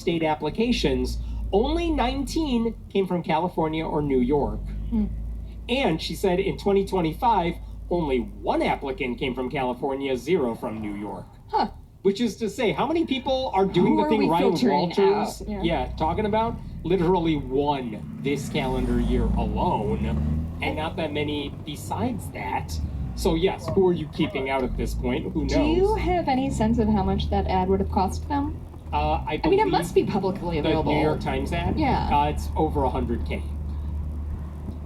state applications, only 19 came from California or New York. And she said in 2025, only one applicant came from California, 0 from New York. Huh. Which is to say, how many people are doing Who the are thing we Ryan filtering Walters out? talking about? Literally 1 this calendar year alone, and not that many besides that. So yes, who are you keeping out at this point? Who knows? Do you have any sense of how much that ad would have cost them? I mean, it must be publicly available. The New York Times ad? Yeah. It's over 100K.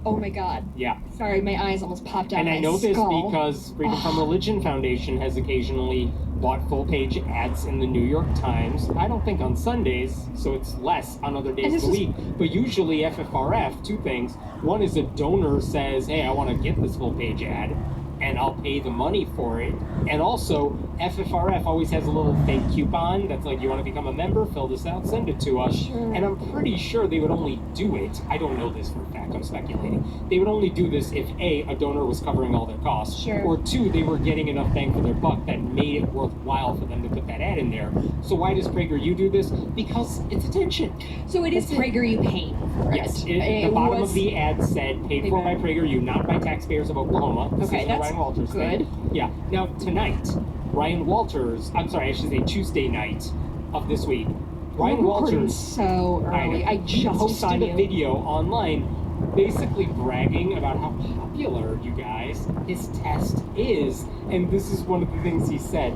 Oh my god. Yeah. Sorry, my eyes almost popped out. And I know this skull. because Freedom from Religion Foundation has occasionally bought full-page ads in the New York Times. I don't think on Sundays, so it's less on other days of the week. But usually FFRF, 2 things. One is a donor says, hey, I want to get this full-page ad, and I'll pay the money for it. And also, FFRF always has a little fake coupon that's like, you want to become a member? Fill this out, send it to us. Sure. And I'm pretty sure they would only do it. I don't know this for a fact, I'm speculating. They would only do this if A, a donor was covering all their costs, sure, or 2, they were getting enough bang for their buck that made it worthwhile for them to put that ad in there. So why does PragerU do this? Because it's attention. So it is PragerU paying for it. Yes, the bottom of the ad said, paid for by PragerU, not by taxpayers of Oklahoma. This is that's Ryan Walters good. Thing. Yeah. Now, tonight, Ryan Walters, I'm sorry, I should say Tuesday night of this week, Ryan Walters, so early. I just posted a video online basically bragging about how popular, you guys, his test is. And this is one of the things he said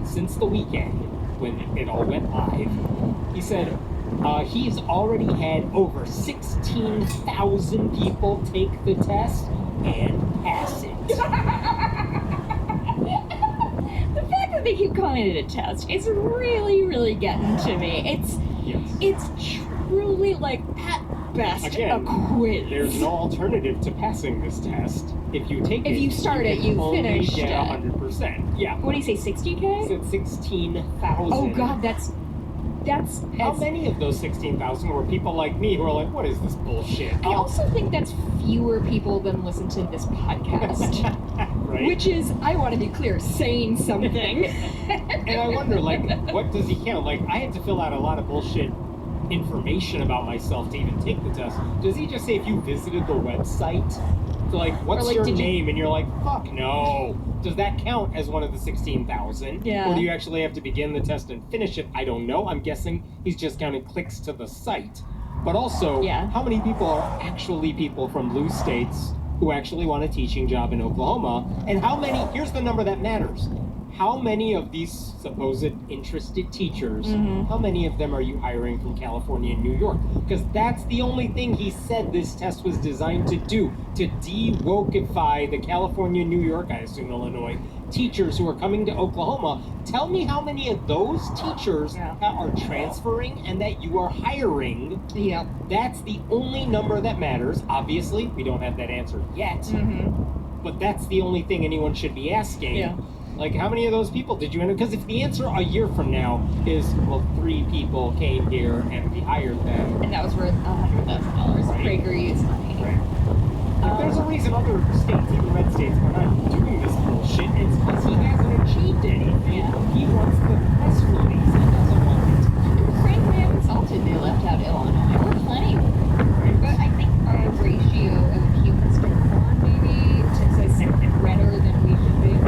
since the weekend when it all went live. He said he's already had over 16,000 people take the test and pass it. The fact that they keep calling it a test, it's really, really getting to me. It's truly, like, at best, again, a quiz. There's no alternative to passing this test. If you take if you start it, you only finish get it. 100%. Yeah. What do you say, 60K? He said 16,000. Oh god, that's how many of those 16,000 were people like me who are like, what is this bullshit? I also think that's fewer people than listen to this podcast. Right? Which is, I want to be clear, saying something. And I wonder, like, what does he count? Like, I had to fill out a lot of bullshit information about myself to even take the test. Does he just say if you visited the website? So like, what's your name? And you're like, fuck no. Does that count as one of the 16,000? Yeah. Or do you actually have to begin the test and finish it? I don't know. I'm guessing he's just counting clicks to the site. But also, how many people are actually people from blue states who actually want a teaching job in Oklahoma? And how many, here's the number that matters. How many of these supposed interested teachers, how many of them are you hiring from California and New York? Because that's the only thing he said this test was designed to do, to de-wokeify the California, New York, I assume Illinois, teachers who are coming to Oklahoma. Tell me how many of those teachers are transferring and that you are hiring. Yeah. That's the only number that matters. Obviously, we don't have that answer yet, but that's the only thing anyone should be asking. Yeah. Like, how many of those people did you end up? Because if the answer a year from now is, well, 3 people came here and we hired them. And that was worth $100,000. Right. PragerU's money. Right. If there's a reason other states, even red states, are not doing this bullshit, it's because he hasn't achieved anything. Yeah. He wants the press release. He doesn't want it. Frankly, I'm insulted they left out Illinois. We're plenty. Right. But I think our ratio of humans to corn maybe is redder than we should be.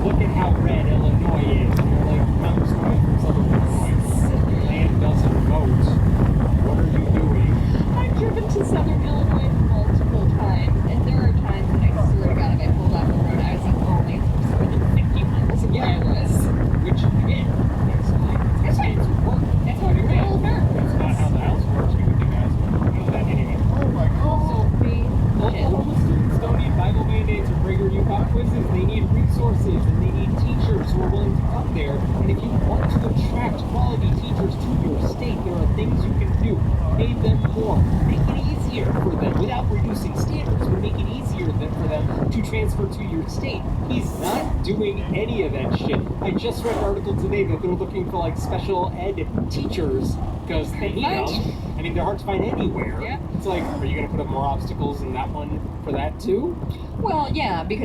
Look at how red Illinois is. And you're like, no, it's coming from Southern Illinois. Your land doesn't vote. What are you doing? I've driven to Southern Illinois multiple times, and there are times when I swear to God, if I pulled off the road, I was only 750 miles from where I was. Which, again, that's how it's work. That's how it all works. That's not how the house works. You would think I know that anyway. Oh my God. Oklahoma students don't need Bible mandates or PragerU pop quizzes. They need resources and they need teachers who are willing to come there. And if you want to attract quality teachers to your state, there are things you can do. Pay them more. Make it easier for them without reducing standards, but make it easier for them to transfer to your state. He's not doing any of that shit. I just read an article today that they're looking for like special ed teachers because they need them. I mean, they're hard to find anywhere. Yeah. It's like, are you going to put up more obstacles in that one for that too? Well, yeah, because